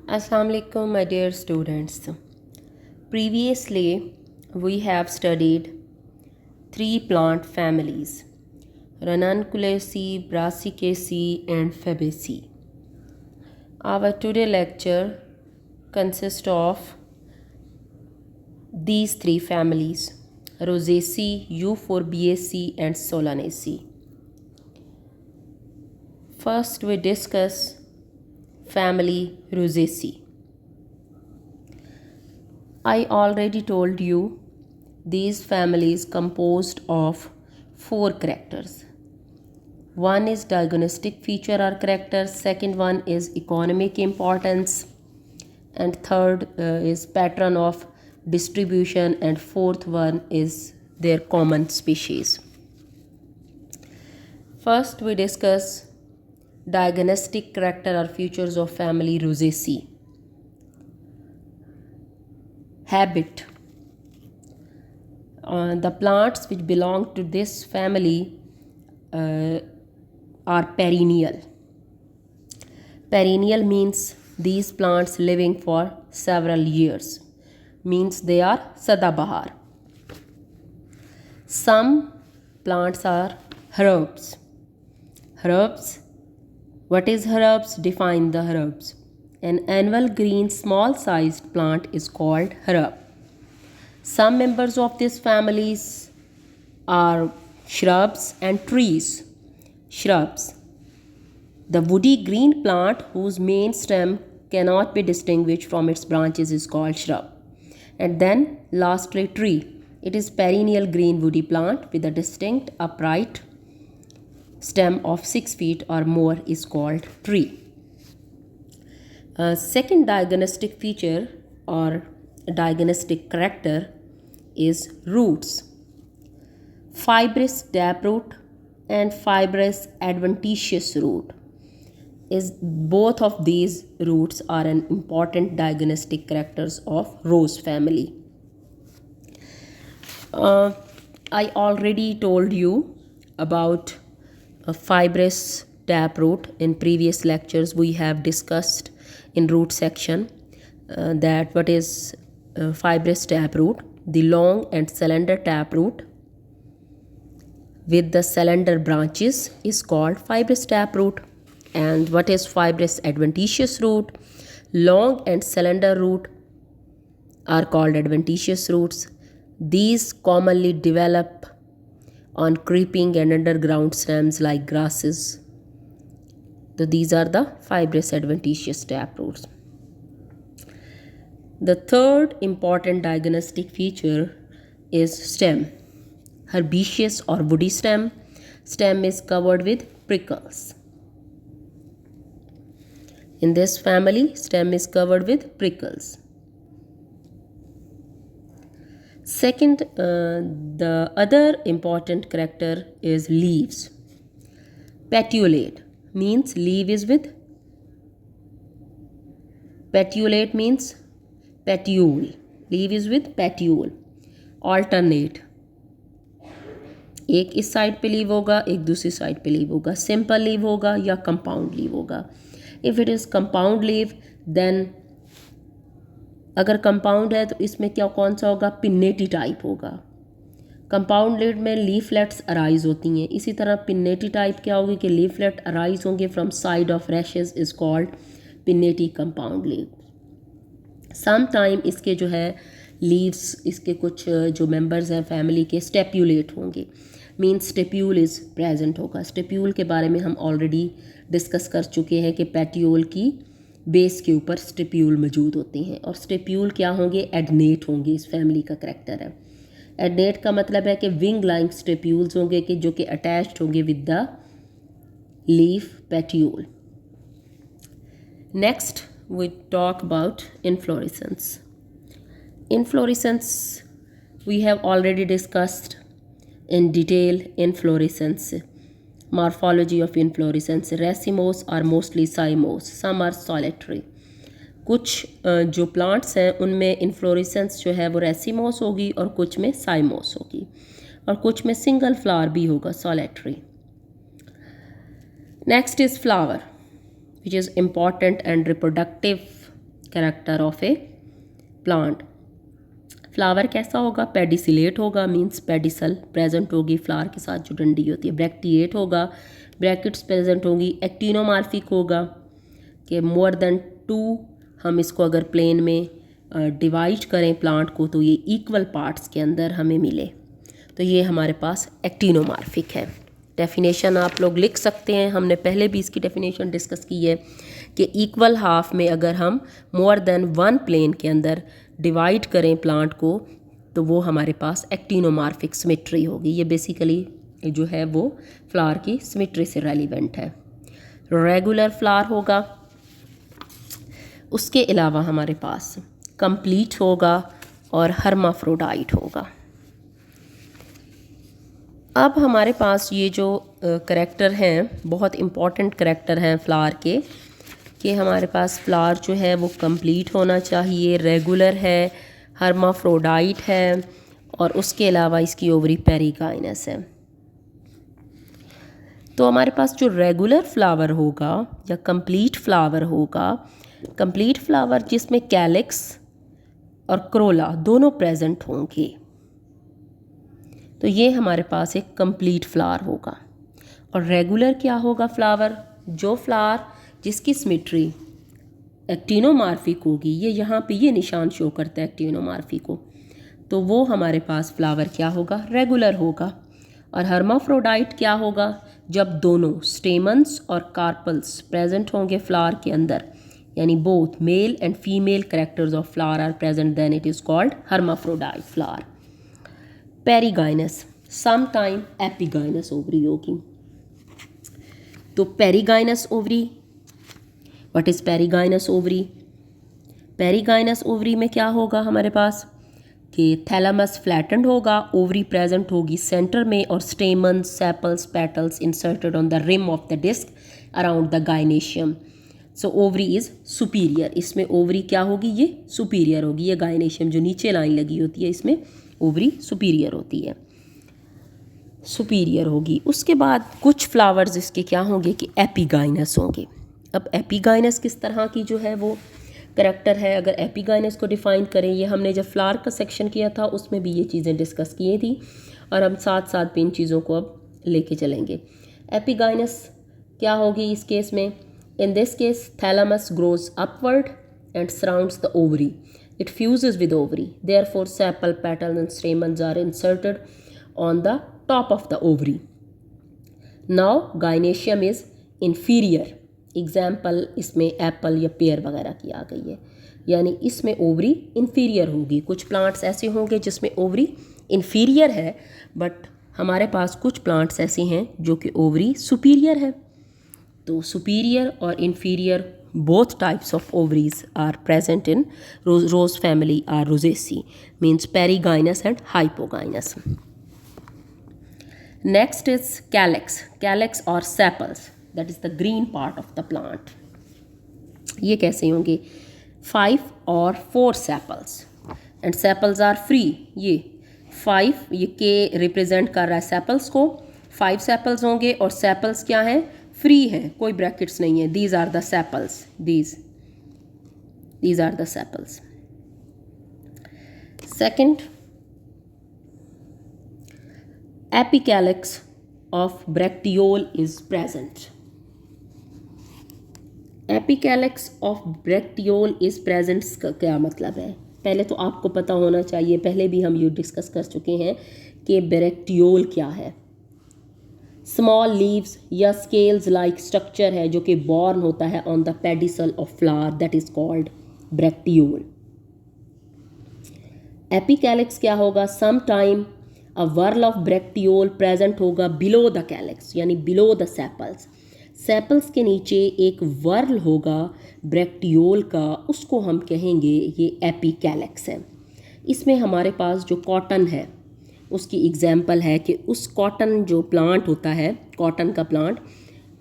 Assalamu alaikum, my dear students. Previously, we have studied three plant families Ranunculaceae, Brassicaceae, and Fabaceae. Our today lecture consists of these three families Rosaceae, Euphorbiaceae, and Solanaceae. First, we discuss family Rosaceae. I already told you these families composed of four characters. One is diagnostic feature or character, second one is economic importance, and third is pattern of distribution, and fourth one is their common species. First, we discuss diagnostic character or features of family Rosaceae. Habit. The plants which belong to this family are perennial. Perennial means these plants living for several years, means they are sadabahar. Some plants are herbs. Herbs. What is herbs? Define the herbs. An annual green small sized plant is called herb. Some members of these families are shrubs and trees. Shrubs. The woody green plant whose main stem cannot be distinguished from its branches is called shrub. And then lastly tree. It is perennial green woody plant with a distinct upright stem of 6 feet or more is called tree. Second diagnostic feature or diagnostic character is roots. Fibrous taproot and fibrous adventitious root is both of these roots are an important diagnostic characters of rose family. I already told you about a fibrous taproot in previous lectures. We have discussed in root section that what is fibrous taproot. The long and slender taproot with the slender branches is called fibrous taproot. And what is fibrous adventitious root? Long and slender root are called adventitious roots. These commonly develop on creeping and underground stems like grasses. So these are the fibrous adventitious taproots. The third important diagnostic feature is stem. Herbaceous or woody stem. Stem is covered with prickles. In this family, stem is covered with prickles. Second, the other important character is leaves. Petiolate means leaf is with. Petiolate means petiole. Leaf is with petiole. Alternate. एक इस side पे leave होगा, एक दूसरी side पे leave होगा. Simple leaf होगा या कंपाउंड लीव होगा. If it is compound leaf then अगर कंपाउंड है तो इसमें क्या कौन सा होगा? पिन्नेटी टाइप होगा. कंपाउंड लीव में लीफलेट्स अराइज होती हैं. इसी तरह पिन्नेटी टाइप क्या होगी कि लीफलेट अराइज होंगे from side of rachis is called pinnate compound leaf. Some time इसके जो है लीव्स इसके कुछ जो मेंबर्स हैं फैमिली के स्टेप्यूलेट होंगे. मीन्स स्टेप्यूल इज़ प्रेजेंट होगा. स्टेप्यूल के बारे में हम ऑलरेडी डिस्कस कर चुके हैं कि पेटियोल की बेस के ऊपर स्टेप्यूल मौजूद होते हैं. और स्टेप्यूल क्या होंगे? एडनेट होंगे. इस फैमिली का करैक्टर है. एडनेट का मतलब है कि विंग लाइंग स्टेप्यूल्स होंगे कि जो कि अटैच्ड होंगे with the leaf petiole. Next we talk about inflorescence. Inflorescence we have already discussed in detail. Inflorescence, morphology of inflorescence. Racemose are mostly cymose. Some are solitary. कुछ जो प्लांट्स हैं उनमें inflorescence जो है वो रेसिमोस होगी और कुछ में साइमोस होगी और कुछ में सिंगल फ्लावर भी होगा solitary. Next is flower which is important and reproductive character of A plant. Flower कैसा होगा? पेडिसिलेट होगा, मींस पेडिसल प्रेजेंट होगी फ्लावर के साथ जो डंडी होती है। ब्रैक्टिएट होगा, ब्रैकेट्स प्रेजेंट होगी। एक्टिनोमार्फिक होगा कि मोर देन 2, हम इसको अगर प्लेन में डिवाइड करें प्लांट को तो ये इक्वल पार्ट्स के अंदर हमें मिले, तो ये हमारे पास एक्टिनोमार्फिक है। डेफिनेशन आप लोग लिख सकते हैं, हमने पहले भी इसकी डेफिनेशन डिस्कस की है कि इक्वल हाफ में अगर हम मोर देन 1 प्लेन के अंदर डिवाइड करें प्लांट को तो वो हमारे पास एक्टिनोमार्फिक सिमेट्री होगी। ये बेसिकली जो है वो फ्लावर की सिमेट्री से रेलिवेंट है। रेगुलर फ्लावर होगा, उसके अलावा हमारे पास कंप्लीट होगा और हर्माफ्रोडाइट होगा। अब हमारे पास ये जो करैक्टर हैं बहुत इम्पॉर्टेंट करैक्टर हैं फ्लावर के, कि हमारे पास फ्लावर जो है वो कंप्लीट होना चाहिए, रेगुलर है, हर्माफ्रोडाइट है और उसके अलावा इसकी ओवरी पेरिगाइनस है। तो हमारे पास जो रेगुलर फ्लावर होगा या कंप्लीट फ्लावर होगा, कंप्लीट फ्लावर जिसमें कैलिक्स और क्रोला दोनों प्रेजेंट होंगे, तो ये हमारे पास एक कंप्लीट फ्लावर होगा। और रेगुलर क्या होगा फ्लावर? जो फ्लावर जिसकी सिमेट्री एक्टिनोमार्फिक होगी, ये यहाँ पे ये निशान शो करता है एक्टिनोमार्फी को, तो वो हमारे पास फ्लावर क्या होगा? रेगुलर होगा। और हर्माफ्रोडाइट क्या होगा? जब दोनों स्टेमन्स और कार्पल्स प्रेजेंट होंगे फ्लावर के अंदर, यानी both male and female characters of flower are present, then it is called hermaphrodite flower. Perigynous, some time epigynous ovary होगी। तो perigynous ovary, what is perigynous ovary? Perigynous ovary में क्या होगा हमारे पास कि थैलेमस फ्लैटेंड होगा, ओवरी प्रेजेंट होगी सेंटर में और stamens, sepals, petals inserted on the rim of the disc around the gynoecium. So ovary is superior, इसमें ओवरी क्या होगी? ये सुपीरियर होगी। ये गाइनेशियम जो नीचे लाइन लगी होती है इसमें ओवरी सुपीरियर होती है, सुपीरियर होगी। उसके बाद कुछ फ्लावर्स इसके क्या होंगे कि एपिगाइनस होंगे। अब एपिगाइनस किस तरह की जो है वो करैक्टर है, अगर एपिगाइनस को डिफ़ाइन करें, ये हमने जब फ्लावर का सेक्शन किया था उसमें भी ये चीज़ें डिस्कस की थी और हम साथ साथ भी इन चीज़ों को अब लेके चलेंगे। एपिगाइनस क्या होगी इस केस में? In this case thalamus grows upward and surrounds the ovary, it fuses with ovary, therefore sepal, petal and stamens are inserted on the top of the ovary. Now gynoecium is inferior, example इसमें Apple या pair वगैरह की आ गई है, यानी इसमें ovary inferior होगी। कुछ प्लांट्स ऐसे होंगे जिसमें ओवरी इन्फीरियर है, बट हमारे पास कुछ प्लांट्स ऐसे हैं जो कि ओवरी सुपीरियर है। तो सुपीरियर और inferior both types of ovaries are present in rose family are rosaceae, means perigynous and hypogynous. Next is calyx, calyx or sepals, that is the green part of the plant. ये कैसे होंगे? 5 और 4 sepals and sepals are free। ये 5, ये के represent कर रहा है sepals को, 5 sepals होंगे और sepals क्या हैं? फ्री है, कोई ब्रैकेट्स नहीं है। These are the sepals, these are the sepals. Second, epicalyx of bracteole is present. Epicalyx of bracteole is present का क्या मतलब है? पहले तो आपको पता होना चाहिए, पहले भी हम ये डिस्कस कर चुके हैं कि ब्रैक्टियोल क्या है। स्मॉल लीव्स या स्केल्स लाइक स्ट्रक्चर है जो कि बॉर्न होता है on the pedicel of flower, that is called bracteole. Epicalyx क्या होगा? Some time a whorl of bracteole present होगा बिलो द कैलिक्स, यानी बिलो द सेपल्स। सेपल्स के नीचे एक वर्ल होगा ब्रैक्टियोल का, उसको हम कहेंगे ये एपिकैलिक्स है। इसमें हमारे पास जो कॉटन है उसकी एग्जाम्पल है कि उस कॉटन जो प्लांट होता है, कॉटन का प्लांट,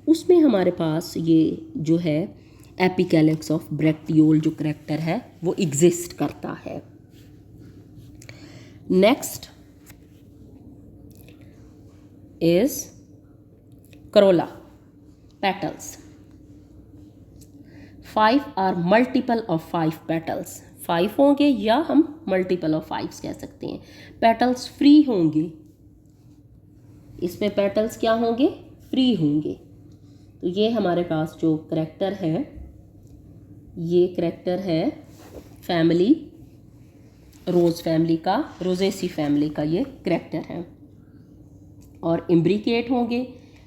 उसमें हमारे पास ये जो है एपिकैलिक्स ऑफ ब्रैक्टियोल जो करैक्टर है वो एग्जिस्ट करता है। Next is corolla, petals. 5 or multiple of 5 petals, 5 होंगे या हम मल्टीपल ऑफ 5 कह सकते हैं। पेटल्स फ्री होंगे, इसमें पेटल्स क्या होंगे, फ्री होंगे। तो ये हमारे पास जो करैक्टर है, ये करैक्टर है फैमिली, रोज़ फैमिली का, रोजेसी फैमिली का ये करैक्टर है। और इम्ब्रिकेट होंगे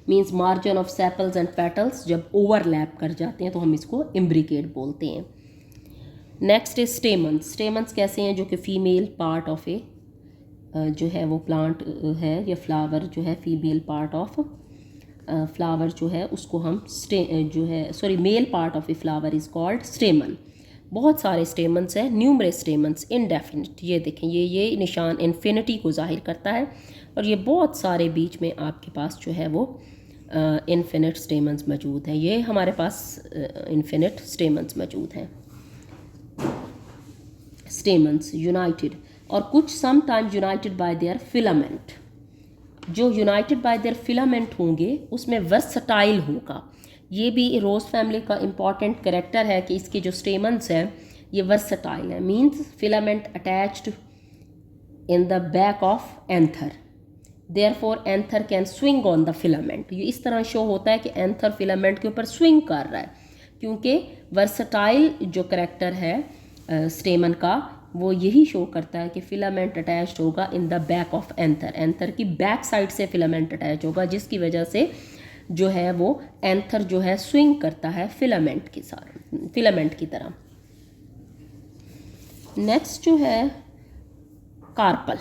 means margin of sepals and petals जब ओवरलैप कर जाते हैं तो हम इसको इम्ब्रिकेट बोलते हैं। Next is stamens. स्टेमन्स कैसे हैं, जो कि फीमेल पार्ट ऑफ ए जो है वो प्लांट है या फ्लावर जो है, फीमेल पार्ट ऑफ फ्लावर जो है उसको हम male part of a flower is called स्टेमन। बहुत सारे स्टेमन्स हैं, न्यूमरस स्टेमन्स, इनडेफिनिट। ये देखें, ये निशान इन्फिनिटी को जाहिर करता है, और ये बहुत सारे बीच में आपके पास जो है वो इन्फिनिट स्टेमन्स मौजूद हैं। ये हमारे पास इन्फिनिट स्टेमन्स मौजूद हैं। स्टेमन्स यूनाइटेड, और कुछ sometimes United bye there filament. जो यूनाइटेड बाय देयर फिलामेंट होंगे उसमें वर्सटाइल होगा। ये भी रोज़ फैमिली का इम्पॉर्टेंट कैरेक्टर है कि इसके जो स्टेमन्स हैं ये वर्सटाइल है, means filament attached in the back of anther, therefore anther can swing on the filament. ये इस तरह शो होता है कि एंथर फिलामेंट के ऊपर स्विंग कर रहा है, क्योंकि वर्सटाइल जो करैक्टर है स्टेमन का वो यही शो करता है कि फिलामेंट अटैच्ड होगा in the back of anther. Anther की बैक साइड से फिलामेंट अटैच होगा, जिसकी वजह से जो है वो एंथर जो है स्विंग करता है फिलामेंट के साथ, फिलामेंट की तरह। नेक्स्ट जो है कार्पल।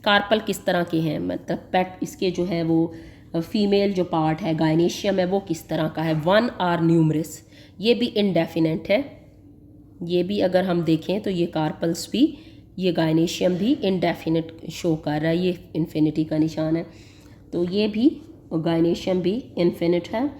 कार्पल किस तरह के हैं, मतलब पेट इसके जो है वो फीमेल जो पार्ट है गायनेशियम है वो किस तरह का है, 1 आर न्यूमरस। ये भी इनडेफिनेट है, ये भी अगर हम देखें तो ये कार्पल्स भी, ये गायनेशियम भी इनडेफिनेट शो कर रहा है, ये इन्फिनिटी का निशान है। तो ये भी गायनेशियम भी इन्फिनिट है,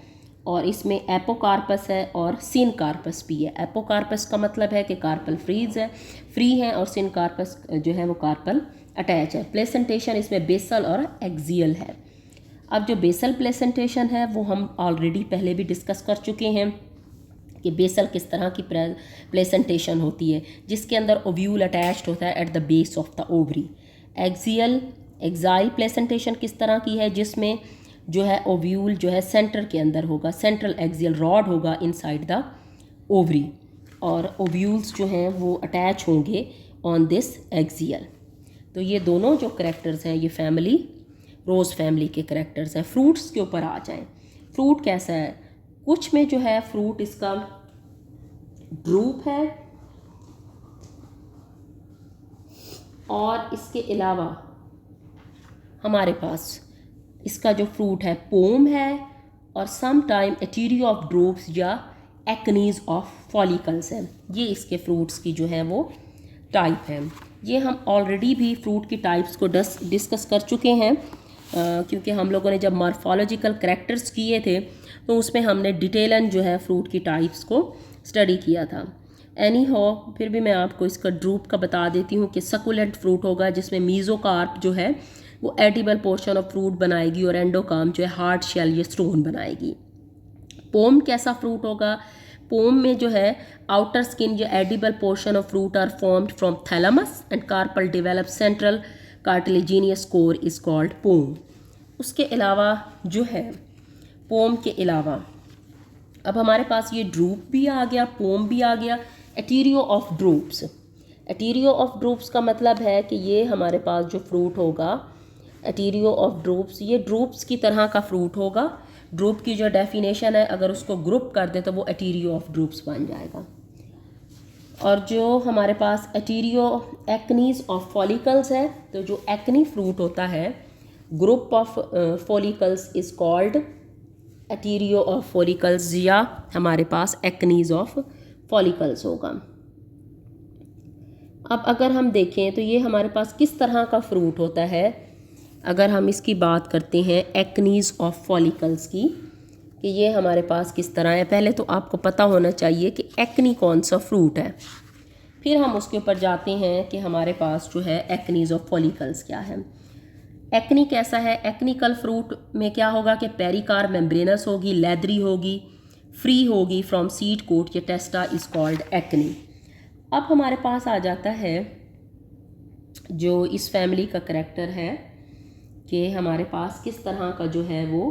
और इसमें एपोकार्पस है और सिनकार्पस भी है। एपोकार्पस का मतलब है कि कार्पल फ्री है, और सिनकार्पस जो है वो कार्पल अटैच है। प्लेसेंटेशन इसमें बेसल और एक्सियल है। अब जो बेसल प्लेसेंटेशन है वो हम ऑलरेडी पहले भी डिस्कस कर चुके हैं कि बेसल किस तरह की प्लेसेंटेशन होती है, जिसके अंदर ओव्यूल अटैच्ड होता है at the base of the ovary. Exile placentation किस तरह की है, जिसमें जो है ओव्यूल जो है सेंटर के अंदर होगा, सेंट्रल एक्सियल रॉड होगा इनसाइड द ओवरी, और ओव्यूल्स जो हैं वो अटैच होंगे ऑन दिस एक्सियल। तो ये दोनों जो करैक्टर्स हैं ये फैमिली, रोज़ फैमिली के करैक्टर्स हैं। फ्रूट्स के ऊपर आ जाएं, फ्रूट कैसा है, कुछ में जो है फ्रूट इसका ड्रूप है, और इसके अलावा हमारे पास इसका जो फ्रूट है पोम है, और सम टाइम एटीरियो ऑफ ड्रूप्स या एक्नीज ऑफ फॉलिकल्स है। ये इसके फ्रूट्स की जो है वो टाइप है। ये हम ऑलरेडी भी फ्रूट की टाइप्स को डिस्कस कर चुके हैं, क्योंकि हम लोगों ने जब मॉर्फोलॉजिकल करैक्टर्स किए थे तो उसमें हमने डिटेलन जो है फ्रूट की टाइप्स को स्टडी किया था। एनी हो, फिर भी मैं आपको इसका ड्रूप का बता देती हूँ कि सकुलेंट फ्रूट होगा, जिसमें मीज़ोकार्प जो है वो एडिबल पोर्शन ऑफ फ्रूट बनाएगी, और एंडोकार्प जो है हार्ड शेल या स्टोन बनाएगी। पोम कैसा फ्रूट होगा, पोम में जो है आउटर स्किन या edible portion of fruit are formed from thalamus and carpel develop central cartilaginous core is called pome. उसके अलावा जो है पोम के अलावा अब हमारे पास ये ड्रूप भी आ गया, पोम भी आ गया, एटीरियो ऑफ ड्रूप्स। एटीरियो ऑफ ड्रूप्स का मतलब है कि ये हमारे पास जो फ्रूट होगा, एटीरियो ऑफ ड्रूप्स, ये ड्रूप्स की तरह का फ्रूट होगा। ड्रूप की जो डेफिनेशन है अगर उसको ग्रुप कर दे तो वो एटीरियो ऑफ ड्रूप्स बन जाएगा। और जो हमारे पास एटीरियो एक्नीज ऑफ फॉलिकल्स है, तो जो एक्नी फ्रूट होता है group of follicles is called etaerio of follicles, या हमारे पास एक्नीज ऑफ फॉलिकल्स होगा। अब अगर हम देखें तो ये हमारे पास किस तरह का फ्रूट होता है, अगर हम इसकी बात करते हैं एक्नीज ऑफ फॉलिकल्स की, कि ये हमारे पास किस तरह है। पहले तो आपको पता होना चाहिए कि एक्नी कौन सा फ्रूट है, फिर हम उसके ऊपर जाते हैं कि हमारे पास जो है एक्नीज ऑफ फॉलिकल्स क्या है। एक्नी कैसा है, एक्निकल फ्रूट में क्या होगा कि पेरिकार्प मेम्ब्रेनस होगी, लेदरी होगी, फ्री होगी फ्रॉम सीड कोट, ये टेस्टा इज़ कॉल्ड एक्नी। अब हमारे पास आ जाता है जो इस फैमिली का करेक्टर है कि हमारे पास किस तरह का जो है वो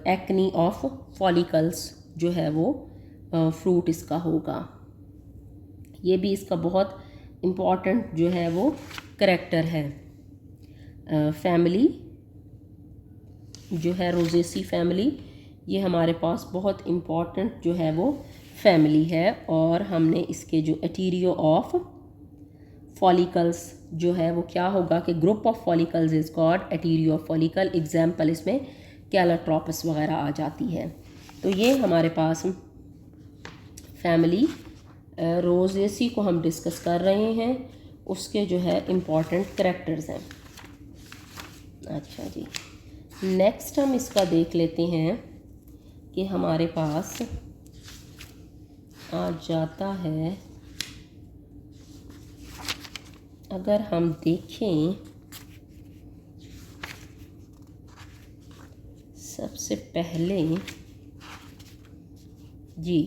एक्नी ऑफ फॉलिकल्स जो है वो फ्रूट इसका होगा। ये भी इसका बहुत इम्पॉर्टेंट जो है वो करेक्टर है। फैमिली जो है रोजेसी फैमिली, ये हमारे पास बहुत इम्पॉर्टेंट जो है वो फैमिली है। और हमने इसके जो एटीरियो ऑफ फॉलिकल्स जो है वो क्या होगा कि group of follicles is called etaerio of follicle. Example इसमें कैलोट्रोपस वगैरह आ जाती है। तो ये हमारे पास फैमिली रोजेसी को हम डिस्कस कर रहे हैं, उसके जो है इम्पॉर्टेंट करेक्टर्स हैं। अच्छा जी, नेक्स्ट हम इसका देख लेते हैं कि हमारे पास आ जाता है, अगर हम देखें सबसे पहले जी,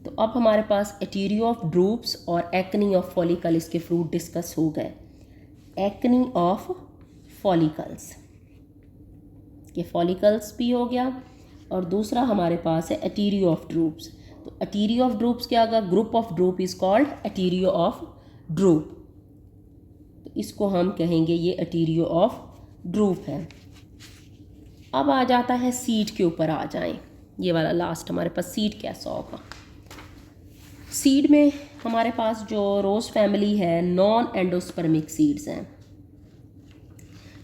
तो अब हमारे पास एटीरियो ऑफ ड्रूप्स और एक्नी ऑफ फॉलिकल इसके फ्रूट डिस्कस हो गए। एक्नी ऑफ फॉलिकल्स, ये फॉलिकल्स भी हो गया, और दूसरा हमारे पास है एटीरियो ऑफ ड्रूप्स। तो एटीरियो ऑफ ड्रूप्स क्या होगा, group of drupe is called etaerio of drupe. तो इसको हम कहेंगे ये एटीरियो ऑफ ड्रूप है। अब आ जाता है सीड के ऊपर आ जाएं, ये वाला लास्ट हमारे पास सीड कैसा होगा। सीड में हमारे पास जो रोज फैमिली है नॉन एंडोस्पर्मिक सीड्स हैं।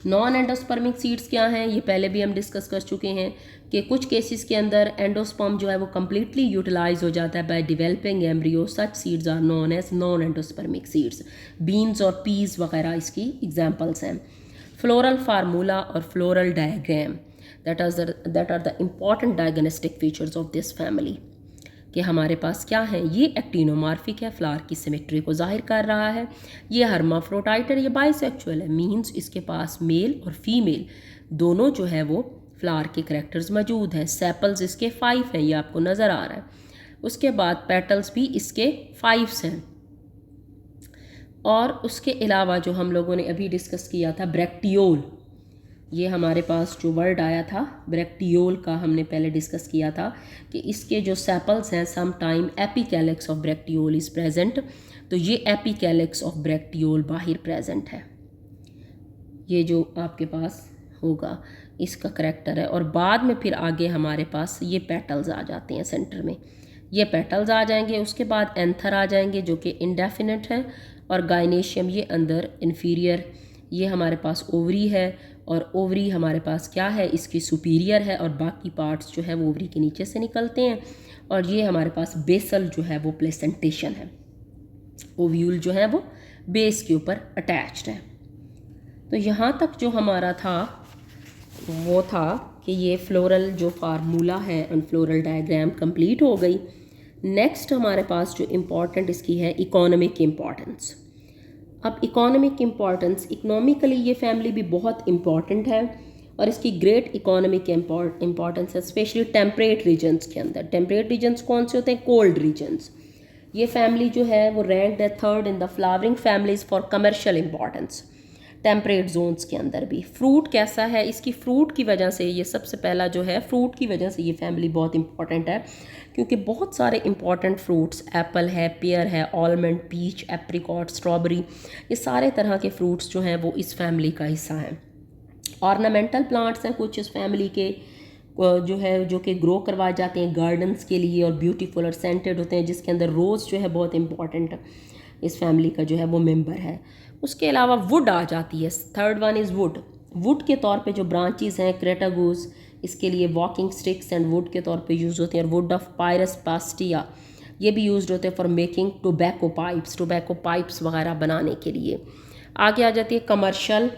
नॉन एंडोस्पर्मिक सीड्स क्या हैं, ये पहले भी हम डिस्कस कर चुके हैं कि कुछ केसेस के अंदर एंडोस्पर्म जो है वो कम्प्लीटली यूटिलाइज हो जाता है by developing embryo. Such seeds are known as non endospermic seeds. Beans और पीज वगैरह इसकी एग्जांपल्स हैं। फ्लोरल फार्मूला और floral diagram that are the important diagnostic features of this family. कि हमारे पास क्या है, ये एक्टिनोमार्फिक है, फ्लावर की सिमेट्री को जाहिर कर रहा है। ये हर्माफ्रोडाइट है, ये बाइसेक्सुअल है, मींस इसके पास मेल और फीमेल दोनों जो है वो फ्लावर के करेक्टर्स मौजूद हैं। सेपल्स इसके 5 हैं, ये आपको नज़र आ रहा है। उसके बाद पेटल्स भी इसके 5 हैं। और उसके अलावा जो हम लोगों ने अभी डिस्कस किया था ब्रैक्टियोल, ये हमारे पास जो वर्ड आया था ब्रैक्टियोल का हमने पहले डिस्कस किया था कि इसके जो सेपल्स हैं some time epicalyx of bracteole is present. तो ये एपिकैलिक्स ऑफ ब्रैक्टियोल बाहर प्रेजेंट है, ये जो आपके पास होगा इसका करेक्टर है। और बाद में फिर आगे हमारे पास ये पेटल्स आ जाते हैं सेंटर में, ये पेटल्स आ जाएंगे। उसके बाद एंथर आ जाएंगे जो कि इंडेफिनिट है, और गाइनेशियम ये अंदर इन्फीरियर, ये हमारे पास ओवरी है, और ओवरी हमारे पास क्या है इसकी सुपीरियर है, और बाकी पार्ट्स जो है वो ओवरी के नीचे से निकलते हैं। और ये हमारे पास बेसल जो है वो प्लेसेंटेशन है, ओव्यूल जो है वो बेस के ऊपर अटैच्ड है। तो यहाँ तक जो हमारा था वो था कि ये फ्लोरल जो फार्मूला है एंड फ्लोरल डायग्राम कंप्लीट हो गई। नेक्स्ट हमारे पास जो इम्पॉर्टेंट इसकी है इकोनॉमिक इम्पॉर्टेंस। अब इकोनॉमिक इम्पॉर्टेंस, इकोनॉमिकली ये फैमिली भी बहुत इम्पॉर्टेंट है, और इसकी ग्रेट इकोनॉमिक इम्पॉर्टेंस है स्पेशली टेम्परेट रीजन्स के अंदर। टेम्परेट रीजन्स कौन से होते हैं, कोल्ड रीजन्स। ये फैमिली जो है वो रैंक्ड है 3rd in the flowering families for commercial importance temperate zones के अंदर भी। फ्रूट कैसा है, इसकी फ्रूट की वजह से, ये सबसे पहला जो है फ्रूट की वजह से ये फैमिली बहुत इंपॉर्टेंट है, क्योंकि बहुत सारे इंपॉर्टेंट फ्रूट्स, एप्पल है, पेयर है, आलमंड, पीच, एप्रिकॉट, स्ट्रॉबेरी, ये सारे तरह के फ्रूट्स जो हैं वो इस फैमिली का हिस्सा हैं। ऑर्नामेंटल प्लांट्स हैं कुछ इस फैमिली के जो है जो कि ग्रो करवाए जाते हैं गार्डन्स के लिए, और ब्यूटीफुल और सेंटेड होते हैं, जिसके अंदर रोज़ जो है बहुत इंपॉर्टेंट इस फैमिली का जो है वो मेंबर है। उसके अलावा वुड आ जाती है, 3rd one is would. Would के तौर पे जो ब्रांचेस हैं क्रेटागोस, इसके लिए वॉकिंग स्टिक्स एंड वुड के तौर पे यूज़ होते हैं। और वुड ऑफ पायरस पास्टिया ये भी यूज़ होते हैं फॉर मेकिंग टोबैको पाइप्स वगैरह बनाने के लिए। आगे आ जाती है commercial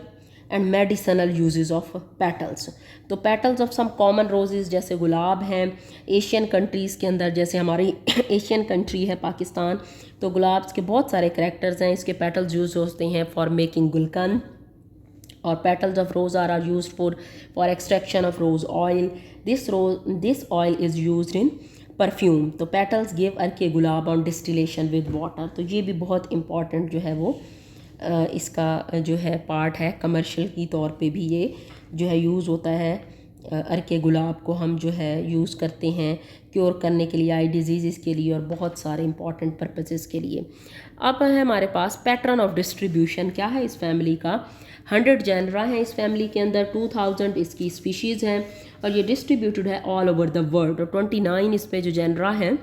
and medicinal uses of petals. तो petals of some common roses जैसे गुलाब हैं, एशियन कंट्रीज़ के अंदर जैसे हमारी एशियन कंट्री है पाकिस्तान, तो गुलाब्स के बहुत सारे करैक्टर्स हैं, इसके पेटल्स यूज होते हैं फॉर मेकिंग गुलकंद। और petals of rose are used for extraction of rose oil. This oil is used in perfume, तो petals give arke gulab on distillation with water, तो ये भी बहुत इम्पॉर्टेंट जो है वो इसका जो है पार्ट है, कमर्शियल की तौर पे भी ये जो है यूज़ होता है। अर्के गुलाब को हम जो है यूज़ करते हैं क्योर करने के लिए, आई डिजीज़ के लिए और बहुत सारे इंपॉर्टेंट पर्पसेस के लिए। अब है हमारे पास पैटर्न ऑफ डिस्ट्रीब्यूशन क्या है इस फैमिली का। 100 जेनरा हैं इस फैमिली के अंदर, 2000 इसकी स्पीशीज़ हैं और ये डिस्ट्रीब्यूटेड है ऑल ओवर द वर्ल्ड। और 29 इस पे जो जेनरा हैं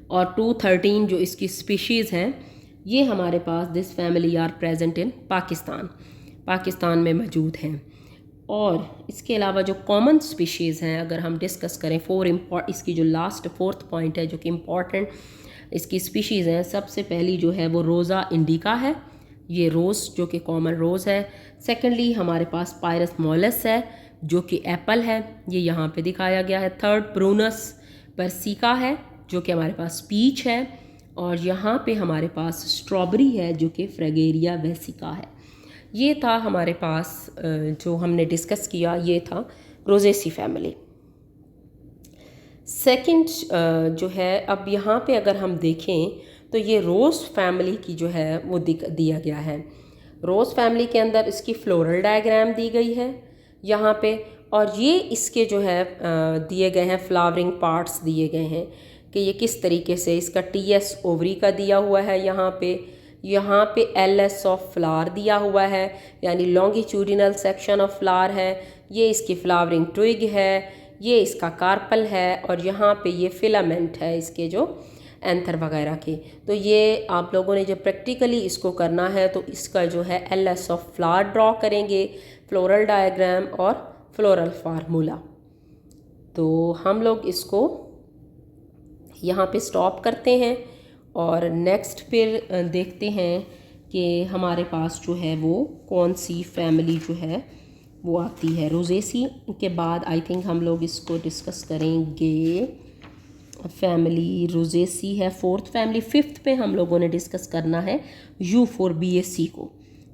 और 213 जो इसकी स्पीशीज़ हैं, ये हमारे पास this family are present in Pakistan में मौजूद हैं। और इसके अलावा जो कॉमन स्पीशीज़ हैं अगर हम डिस्कस करें, इसकी जो लास्ट 4th पॉइंट है जो कि इम्पॉर्टेंट इसकी स्पीशीज़ हैं, सबसे पहली जो है वो रोज़ा इंडिका है, ये रोज़ जो कि कॉमन रोज़ है। सेकेंडली हमारे पास पायरस मॉलस है जो कि एप्पल है, ये यहाँ पे दिखाया गया है। थर्ड प्रूनस परसिका है जो कि हमारे पास पीच है। और यहाँ पे हमारे पास स्ट्रॉबेरी है जो कि फ्रेगेरिया वेसिका है। ये था हमारे पास जो हमने डिस्कस किया, ये था रोजेसी फैमिली। सेकंड जो है, अब यहाँ पे अगर हम देखें तो ये रोज़ फैमिली की जो है वो दिया गया है। रोज़ फैमिली के अंदर इसकी फ्लोरल डायग्राम दी गई है यहाँ पे, और ये इसके जो है दिए गए हैं फ्लावरिंग पार्ट्स दिए गए हैं कि ये किस तरीके से, इसका TS ओवरी का दिया हुआ है यहाँ पे LS ऑफ फ्लावर दिया हुआ है, यानी लॉन्गिट्यूडिनल सेक्शन ऑफ फ्लावर है। ये इसकी फ्लावरिंग ट्विग है, ये इसका कार्पल है, और यहाँ पे ये फिलामेंट है इसके जो एंथर वगैरह के। तो ये आप लोगों ने जब प्रैक्टिकली इसको करना है तो इसका जो है LS ऑफ फ्लावर ड्रॉ करेंगे, फ्लोरल डायग्राम और फ्लोरल फार्मूला। तो हम लोग इसको यहाँ पे स्टॉप करते हैं और नेक्स्ट फिर देखते हैं कि हमारे पास जो है वो कौन सी फैमिली जो है वो आती है। रोजेसी के बाद आई थिंक हम लोग इसको डिस्कस करेंगे फैमिली रोजेसी है 4th फैमिली। 5th पे हम लोगों ने डिस्कस करना है U4BAC को,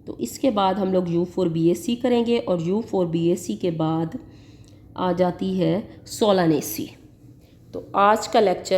तो इसके बाद हम लोग U4BAC करेंगे और U4BAC के बाद आ जाती है सोलानेसी। तो आज का लेक्चर